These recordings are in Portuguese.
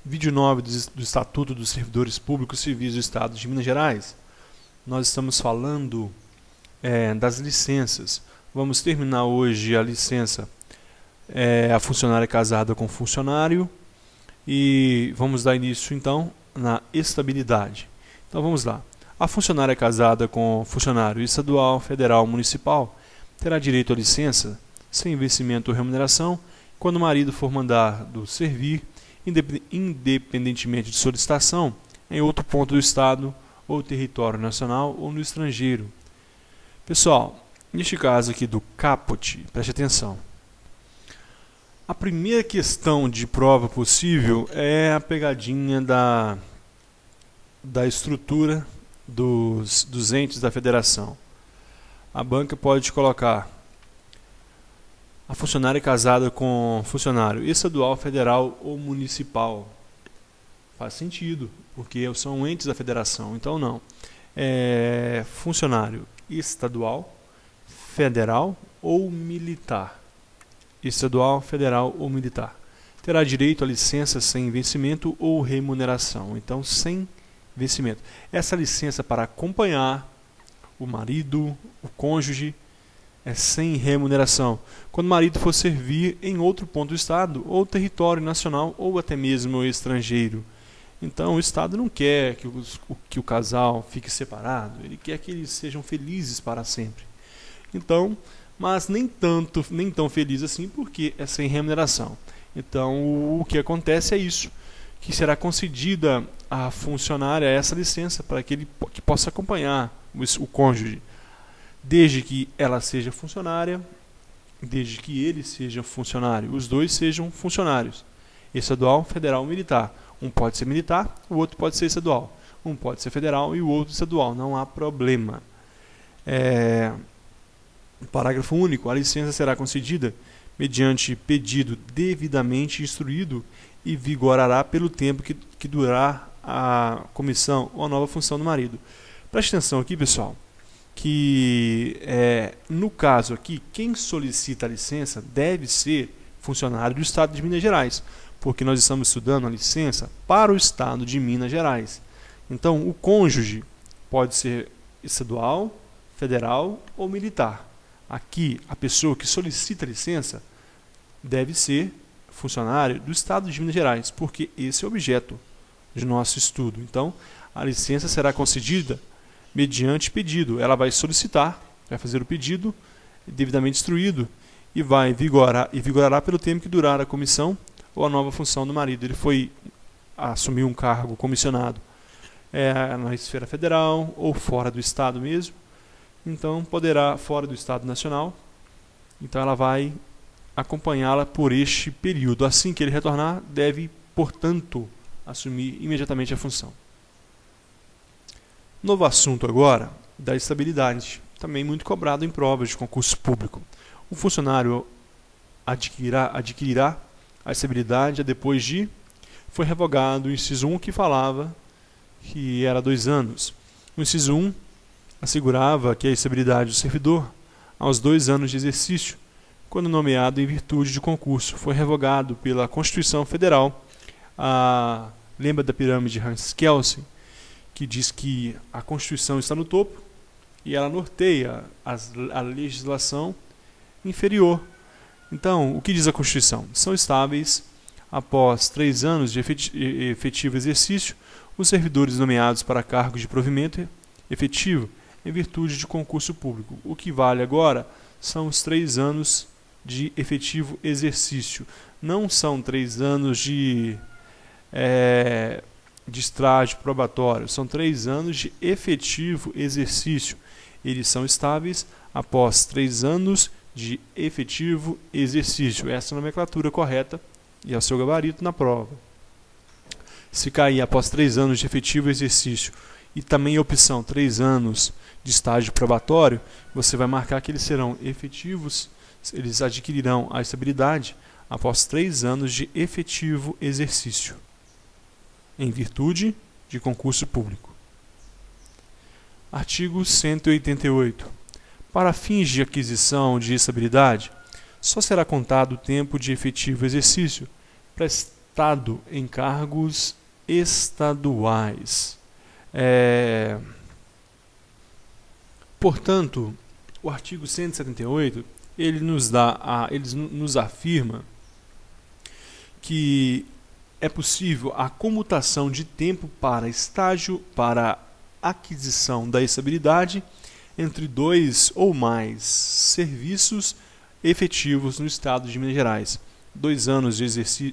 Vídeo 9 do Estatuto dos Servidores Públicos Civis do Estado de Minas Gerais. Nós estamos falando das licenças. Vamos terminar hoje a licença a funcionária casada com funcionário e vamos dar início então na estabilidade. Então vamos lá. A funcionária casada com funcionário estadual, federal, municipal terá direito à licença sem vencimento ou remuneração quando o marido for mandado servir independentemente de solicitação em outro ponto do estado ou território nacional ou no estrangeiro. Pessoal, neste caso aqui do caput, preste atenção. A primeira questão de prova possível é a pegadinha da estrutura dos entes da federação. A banca pode colocar a funcionária casada com funcionário estadual, federal ou municipal. Faz sentido, porque são entes da federação. Então não. Funcionário estadual, federal ou militar. Estadual, federal ou militar. Terá direito a licença sem vencimento ou remuneração. Então, sem vencimento. Essa licença para acompanhar o marido, o cônjuge, é sem remuneração. Quando o marido for servir em outro ponto do estado, ou território nacional, ou até mesmo estrangeiro. Então o estado não quer que o casal fique separado, ele quer que eles sejam felizes para sempre. Então, mas nem tão feliz assim, porque é sem remuneração. Então o que acontece é isso, que será concedida à funcionária essa licença para que ele possa acompanhar o cônjuge, desde que ela seja funcionária, desde que ele seja funcionário, os dois sejam funcionários, estadual, federal ou militar. Um pode ser militar, o outro pode ser estadual. Um pode ser federal e o outro estadual, não há problema. Parágrafo único. A licença será concedida mediante pedido devidamente instruído e vigorará pelo tempo que durar a comissão ou a nova função do marido. Preste atenção aqui, pessoal, que no caso aqui, quem solicita a licença deve ser funcionário do estado de Minas Gerais, porque nós estamos estudando a licença para o estado de Minas Gerais. Então, o cônjuge pode ser estadual, federal ou militar. Aqui, a pessoa que solicita a licença deve ser funcionário do estado de Minas Gerais, porque esse é o objeto de nosso estudo. Então, a licença será concedida mediante pedido. Ela vai solicitar, vai fazer o pedido devidamente instruído e vigorará pelo tempo que durar a comissão ou a nova função do marido. Ele foi assumir um cargo comissionado na esfera federal ou fora do estado mesmo, então poderá fora do estado nacional. Então ela vai acompanhá-la por este período. Assim que ele retornar, deve, portanto, assumir imediatamente a função. Novo assunto agora, da estabilidade, também muito cobrado em provas de concurso público. O funcionário adquirirá a estabilidade depois de... Foi revogado o inciso 1 que falava que era 2 anos. O inciso 1 assegurava que a estabilidade do servidor aos 2 anos de exercício, quando nomeado em virtude de concurso. Foi revogado pela Constituição Federal. Lembra da pirâmide Hans Kelsen, que diz que a Constituição está no topo e ela norteia a legislação inferior. Então, o que diz a Constituição? São estáveis, após 3 anos de efetivo exercício, os servidores nomeados para cargos de provimento efetivo em virtude de concurso público. O que vale agora são os 3 anos de efetivo exercício. Não são 3 anos de estágio probatório, são 3 anos de efetivo exercício. Eles são estáveis após 3 anos de efetivo exercício. Essa é a nomenclatura correta e é o seu gabarito na prova. Se cair após 3 anos de efetivo exercício e também a opção 3 anos de estágio probatório, você vai marcar que eles serão efetivos, eles adquirirão a estabilidade após 3 anos de efetivo exercício, em virtude de concurso público. Artigo 188. Para fins de aquisição de estabilidade, só será contado o tempo de efetivo exercício Estado em cargos estaduais. Portanto, o artigo 178 ele nos afirma que é possível a comutação de tempo para estágio para aquisição da estabilidade entre 2 ou mais serviços efetivos no Estado de Minas Gerais. 2 anos de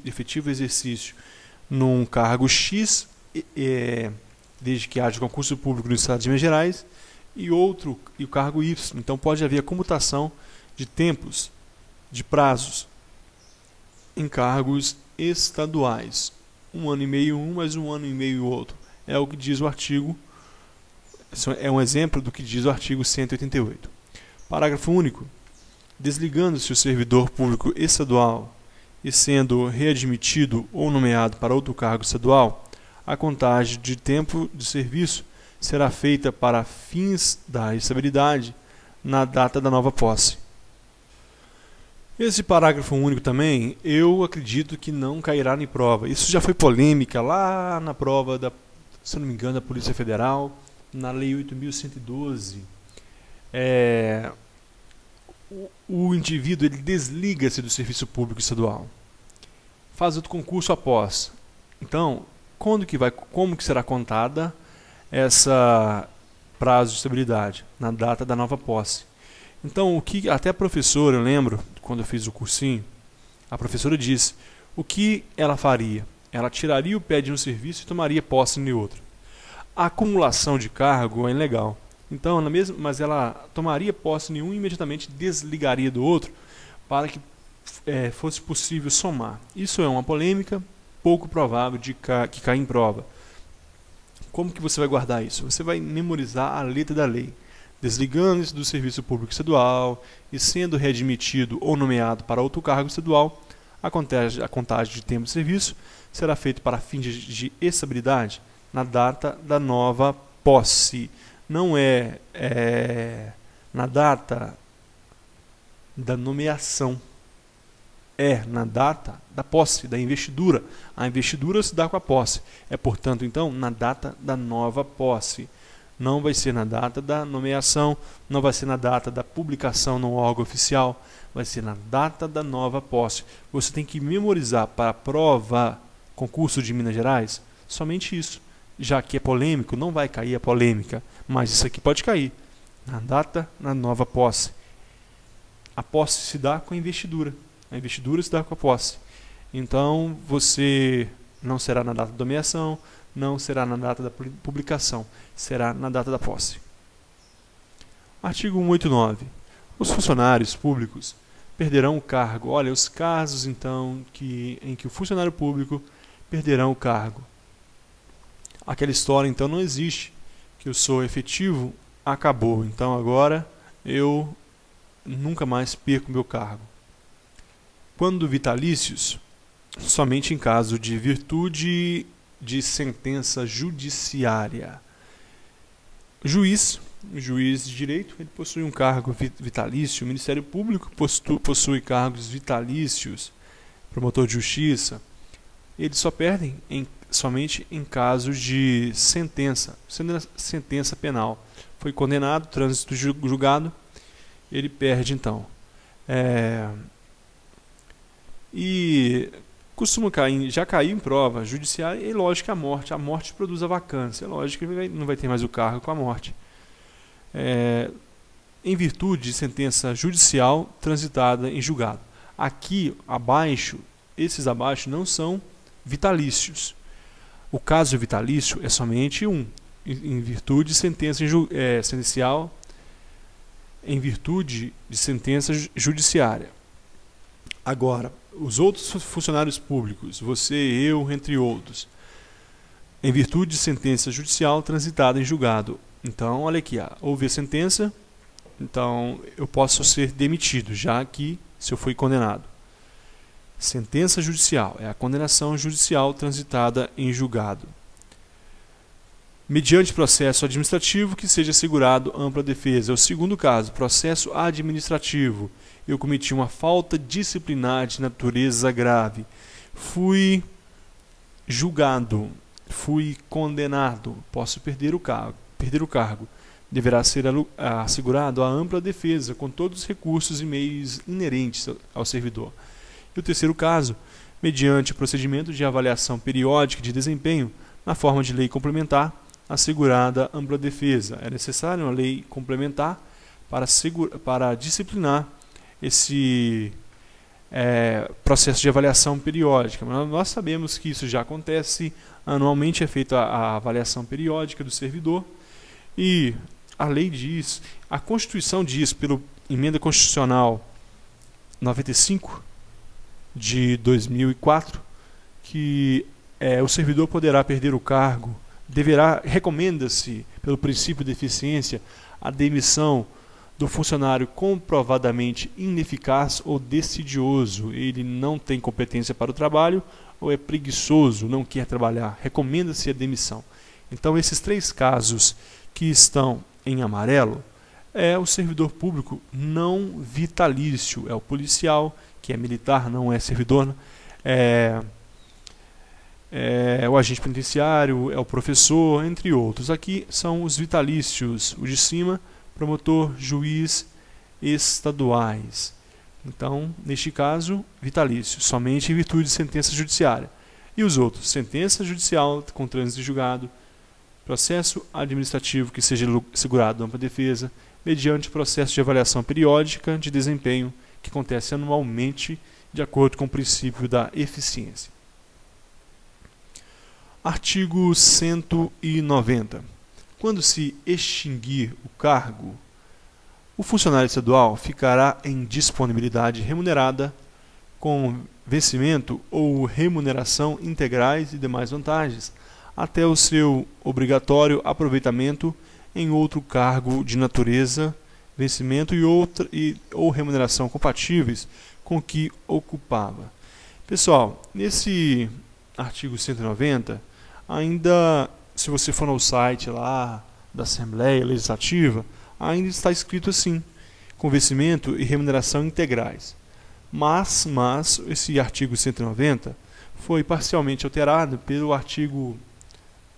efetivo exercício num cargo X, desde que haja concurso público no Estado de Minas Gerais, e o cargo Y. Então pode haver a comutação de tempos, de prazos, em cargos estaduais. 1 ano e meio um, mais 1 ano e meio outro. É o que diz o artigo, é um exemplo do que diz o artigo 188. Parágrafo único. Desligando-se o servidor público estadual e sendo readmitido ou nomeado para outro cargo estadual, a contagem de tempo de serviço será feita para fins da estabilidade na data da nova posse. Esse parágrafo único também, eu acredito que não cairá em prova. Isso já foi polêmica lá na prova se não me engano, da Polícia Federal, na Lei 8.112. O indivíduo ele desliga-se do serviço público estadual, faz outro concurso após. Então, como que será contada essa prazo de estabilidade? Na data da nova posse. Então, até a professora, eu lembro, quando eu fiz o cursinho, a professora disse, o que ela faria? Ela tiraria o pé de um serviço e tomaria posse em outro. A acumulação de cargo é ilegal. Então, mas ela tomaria posse em um e imediatamente desligaria do outro para que fosse possível somar. Isso é uma polêmica pouco provável que caia em prova. Como que você vai guardar isso? Você vai memorizar a letra da lei. Desligando-se do serviço público estadual e sendo readmitido ou nomeado para outro cargo estadual, a contagem de tempo de serviço será feita para fins de estabilidade na data da nova posse. Não na data da nomeação, na data da posse, da investidura. A investidura se dá com a posse. Portanto, então, na data da nova posse. Não vai ser na data da nomeação, não vai ser na data da publicação no órgão oficial, vai ser na data da nova posse. Você tem que memorizar para a prova concurso de Minas Gerais somente isso. Já que é polêmico, não vai cair a polêmica, mas isso aqui pode cair. Na data, na nova posse. A posse se dá com a investidura se dá com a posse. Então, você não será na data da nomeação, não será na data da publicação, será na data da posse. Artigo 189. Os funcionários públicos perderão o cargo. Olha, os casos então em que o funcionário público perderão o cargo. Aquela história então não existe, que eu sou efetivo, acabou. Então agora eu nunca mais perco meu cargo. Quando vitalícios, somente em caso de virtude de sentença judiciária. Juiz de direito, ele possui um cargo vitalício. O Ministério Público possui cargos vitalícios. Promotor de justiça, eles só perdem somente em casos de sentença penal. Foi condenado, trânsito julgado, ele perde então. E costuma já cair em prova judiciária, e lógico que a morte produz a vacância, é lógico que não vai ter mais o cargo com a morte. Em virtude de sentença judicial transitada em julgado. Aqui abaixo, esses abaixo não são vitalícios. O caso vitalício é somente um, em virtude de sentença sentencial, em virtude de sentença judiciária. Agora, os outros funcionários públicos, você, eu, entre outros, em virtude de sentença judicial transitada em julgado. Então, olha aqui, houve a sentença, então eu posso ser demitido, já que se eu fui condenado. Sentença judicial é a condenação judicial transitada em julgado. Mediante processo administrativo que seja assegurado ampla defesa. É o segundo caso, processo administrativo. Eu cometi uma falta disciplinar de natureza grave. Fui julgado, fui condenado, posso perder o cargo. Deverá ser assegurado a ampla defesa, com todos os recursos e meios inerentes ao servidor. E o terceiro caso, mediante procedimento de avaliação periódica de desempenho, na forma de lei complementar, assegurada ampla defesa. É necessário uma lei complementar para disciplinar esse processo de avaliação periódica. Mas nós sabemos que isso já acontece anualmente, é feita a avaliação periódica do servidor, e a lei diz, a Constituição diz, pela Emenda Constitucional 95 de 2004, que o servidor poderá perder o cargo, recomenda-se, pelo princípio de eficiência, a demissão do funcionário comprovadamente ineficaz ou decidioso. Ele não tem competência para o trabalho ou é preguiçoso, não quer trabalhar. Recomenda-se a demissão. Então, esses três casos que estão em amarelo é o servidor público não vitalício, é o policial, que é militar, não é servidor, é o agente penitenciário, é o professor, entre outros. Aqui são os vitalícios, o de cima, promotor, juiz, estaduais. Então, neste caso, vitalício, somente em virtude de sentença judiciária. E os outros, sentença judicial com trânsito julgado, processo administrativo que seja segurado ampla defesa, mediante processo de avaliação periódica de desempenho que acontece anualmente de acordo com o princípio da eficiência. Artigo 190. Quando se extinguir o cargo, o funcionário estadual ficará em disponibilidade remunerada com vencimento ou remuneração integrais e demais vantagens, até o seu obrigatório aproveitamento em outro cargo de natureza, vencimento ou remuneração compatíveis com o que ocupava. Pessoal, nesse artigo 190, ainda, se você for no site lá da Assembleia Legislativa, ainda está escrito assim, com vencimento e remuneração integrais. Mas esse artigo 190 foi parcialmente alterado pelo artigo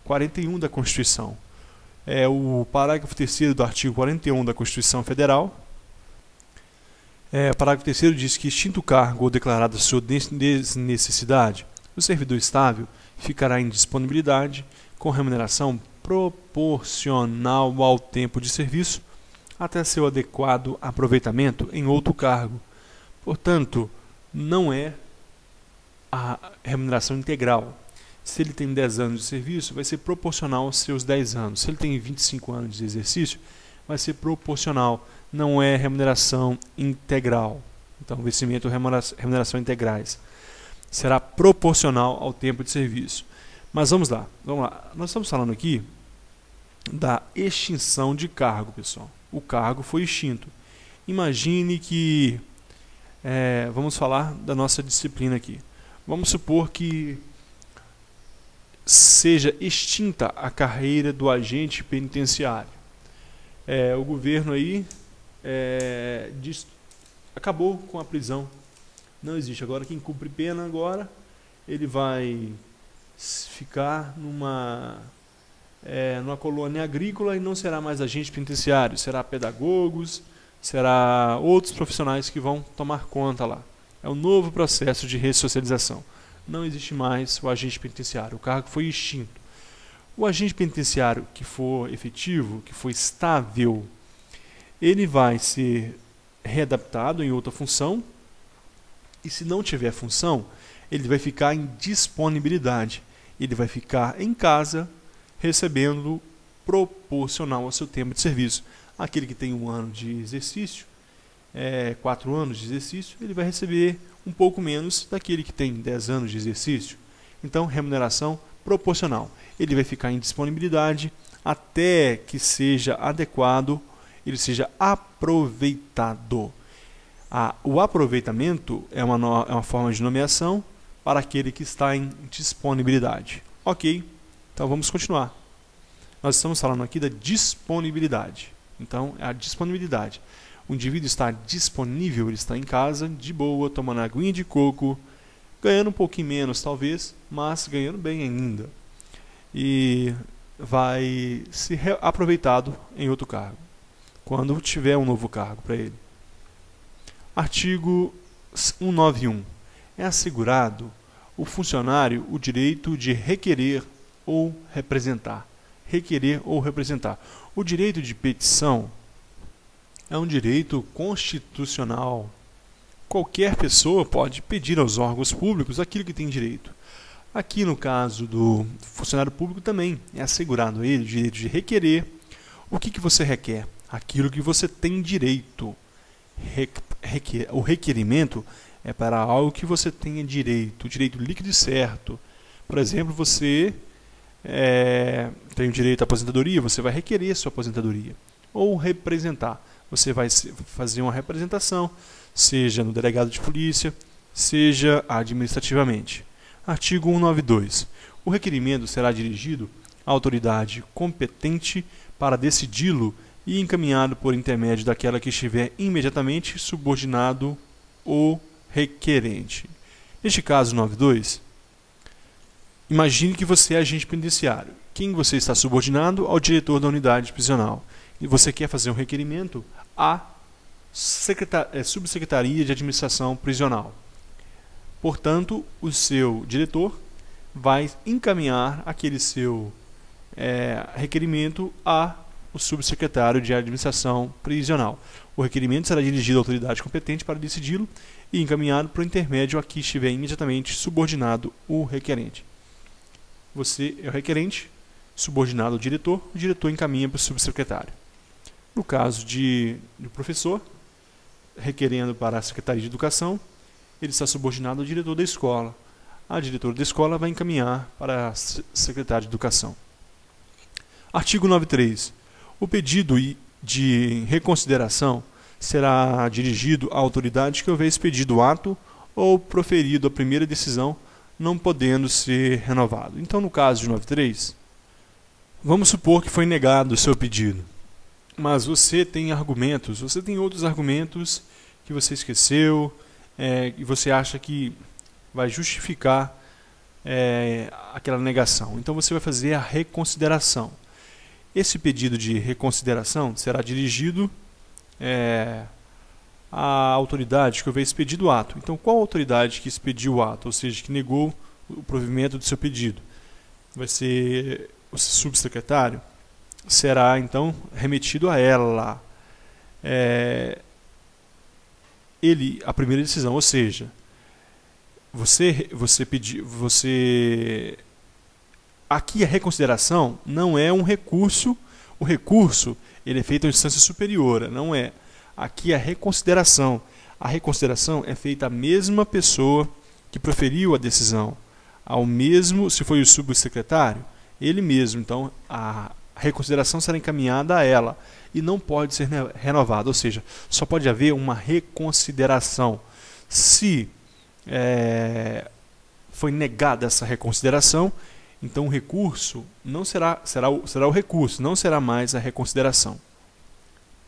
41 da Constituição. É o parágrafo 3º do artigo 41 da Constituição Federal. O parágrafo 3º diz que, extinto o cargo ou declarada sua desnecessidade, o servidor estável ficará em disponibilidade com remuneração proporcional ao tempo de serviço até seu adequado aproveitamento em outro cargo. Portanto, não é a remuneração integral. Se ele tem 10 anos de serviço, vai ser proporcional aos seus 10 anos. Se ele tem 25 anos de exercício, vai ser proporcional, não é remuneração integral. Então, vencimento ou remuneração integrais. Será proporcional ao tempo de serviço. Mas vamos lá. Nós estamos falando aqui da extinção de cargo, pessoal. O cargo foi extinto. Imagine que... vamos falar da nossa disciplina aqui. Vamos supor que seja extinta a carreira do agente penitenciário. O governo aí acabou com a prisão. Não existe. Agora, quem cumpre pena agora, ele vai ficar numa colônia agrícola e não será mais agente penitenciário, será pedagogos, será outros profissionais que vão tomar conta lá. É um novo processo de ressocialização. Não existe mais o agente penitenciário, o cargo foi extinto. O agente penitenciário que for efetivo, que for estável, ele vai ser readaptado em outra função, e se não tiver função, ele vai ficar em disponibilidade. Ele vai ficar em casa recebendo proporcional ao seu tempo de serviço. Aquele que tem 1 ano de exercício, 4 anos de exercício, ele vai receber um pouco menos daquele que tem 10 anos de exercício. Então, remuneração proporcional. Ele vai ficar em disponibilidade até que seja adequado, ele seja aproveitado. O aproveitamento é uma forma de nomeação para aquele que está em disponibilidade. Ok, então vamos continuar. Nós estamos falando aqui da disponibilidade. Então, é a disponibilidade. O indivíduo está disponível, ele está em casa, de boa, tomando aguinha de coco, ganhando um pouquinho menos talvez, mas ganhando bem ainda. E vai ser aproveitado em outro cargo, quando tiver um novo cargo para ele. Artigo 191. É assegurado o funcionário o direito de requerer ou representar. Requerer ou representar. O direito de petição é um direito constitucional. Qualquer pessoa pode pedir aos órgãos públicos aquilo que tem direito. Aqui no caso do funcionário público também é assegurado a ele o direito de requerer. O que você requer? Aquilo que você tem direito. O requerimento é para algo que você tenha direito, direito líquido e certo. Por exemplo, você tem o direito à aposentadoria, você vai requerer sua aposentadoria. Ou representar, você vai fazer uma representação, seja no delegado de polícia, seja administrativamente. Artigo 192. O requerimento será dirigido à autoridade competente para decidi-lo e encaminhado por intermédio daquela que estiver imediatamente subordinado ao requerente. Neste caso 92, imagine que você é agente penitenciário. Quem você está subordinado? Ao diretor da unidade prisional. E você quer fazer um requerimento à subsecretaria de administração prisional. Portanto, o seu diretor vai encaminhar aquele seu requerimento ao subsecretário de administração prisional. O requerimento será dirigido à autoridade competente para decidi-lo e encaminhado por intermédio a que estiver imediatamente subordinado o requerente. Você é o requerente, subordinado ao diretor, o diretor encaminha para o subsecretário. No caso do professor, requerendo para a Secretaria de Educação, ele está subordinado ao diretor da escola. A diretora da escola vai encaminhar para a Secretaria de Educação. Artigo 93. O pedido de reconsideração será dirigido à autoridade que houver expedido o ato ou proferido a primeira decisão, não podendo ser renovado. Então, no caso de 93, vamos supor que foi negado o seu pedido, mas você tem argumentos, você tem outros argumentos que você esqueceu, e você acha que vai justificar aquela negação. Então você vai fazer a reconsideração. Esse pedido de reconsideração será dirigido à autoridade que houver expedido o ato. Então, qual autoridade que expediu o ato, ou seja, que negou o provimento do seu pedido? Vai ser o subsecretário? Será, então, remetido a ela. A primeira decisão, ou seja, aqui a reconsideração não é um recurso. O recurso ele é feito em instância superior, não é. Aqui a reconsideração é feita à mesma pessoa que proferiu a decisão, ao mesmo, se foi o subsecretário, ele mesmo. Então a reconsideração será encaminhada a ela e não pode ser renovada, ou seja, só pode haver uma reconsideração. Se foi negada essa reconsideração, então o recurso não será o recurso, não será mais a reconsideração.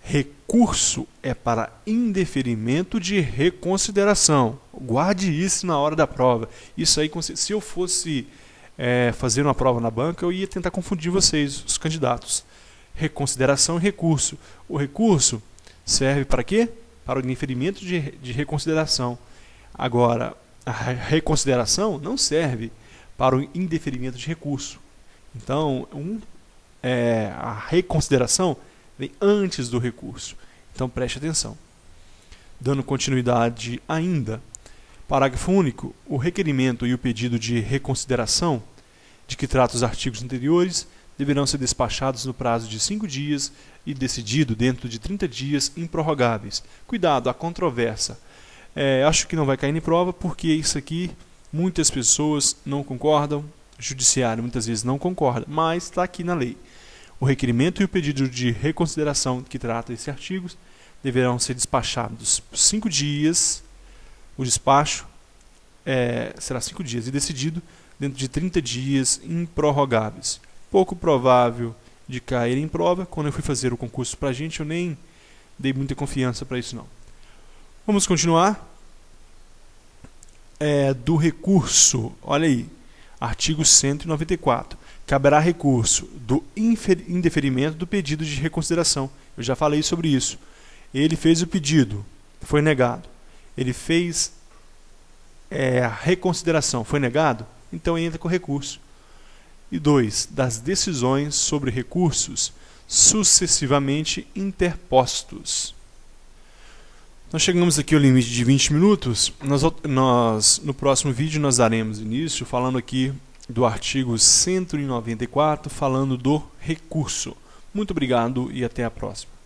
Recurso é para indeferimento de reconsideração. Guarde isso na hora da prova. Isso aí, se eu fosse fazer uma prova na banca, eu ia tentar confundir vocês, os candidatos. Reconsideração e recurso. O recurso serve para quê? Para o indeferimento de reconsideração. Agora, a reconsideração não serve para o indeferimento de recurso. Então, a reconsideração vem antes do recurso. Então, preste atenção. Dando continuidade ainda, parágrafo único, o requerimento e o pedido de reconsideração, de que trata os artigos anteriores, deverão ser despachados no prazo de 5 dias e decidido dentro de 30 dias improrrogáveis. Cuidado, a controvérsia. Acho que não vai cair em prova, porque isso aqui muitas pessoas não concordam, o judiciário muitas vezes não concorda, mas está aqui na lei. O requerimento e o pedido de reconsideração que trata esses artigos deverão ser despachados por 5 dias. O despacho será 5 dias e decidido dentro de 30 dias improrrogáveis. Pouco provável de cair em prova. Quando eu fui fazer o concurso para a gente, eu nem dei muita confiança para isso não. Vamos continuar. do recurso. Olha aí, artigo 194. Caberá recurso do indeferimento do pedido de reconsideração. Eu já falei sobre isso. Ele fez o pedido, foi negado. Ele fez a reconsideração, foi negado, então entra com recurso. E 2. Das decisões sobre recursos sucessivamente interpostos. Nós chegamos aqui ao limite de 20 minutos. No próximo vídeo nós daremos início falando aqui do artigo 194, falando do recurso. Muito obrigado e até a próxima.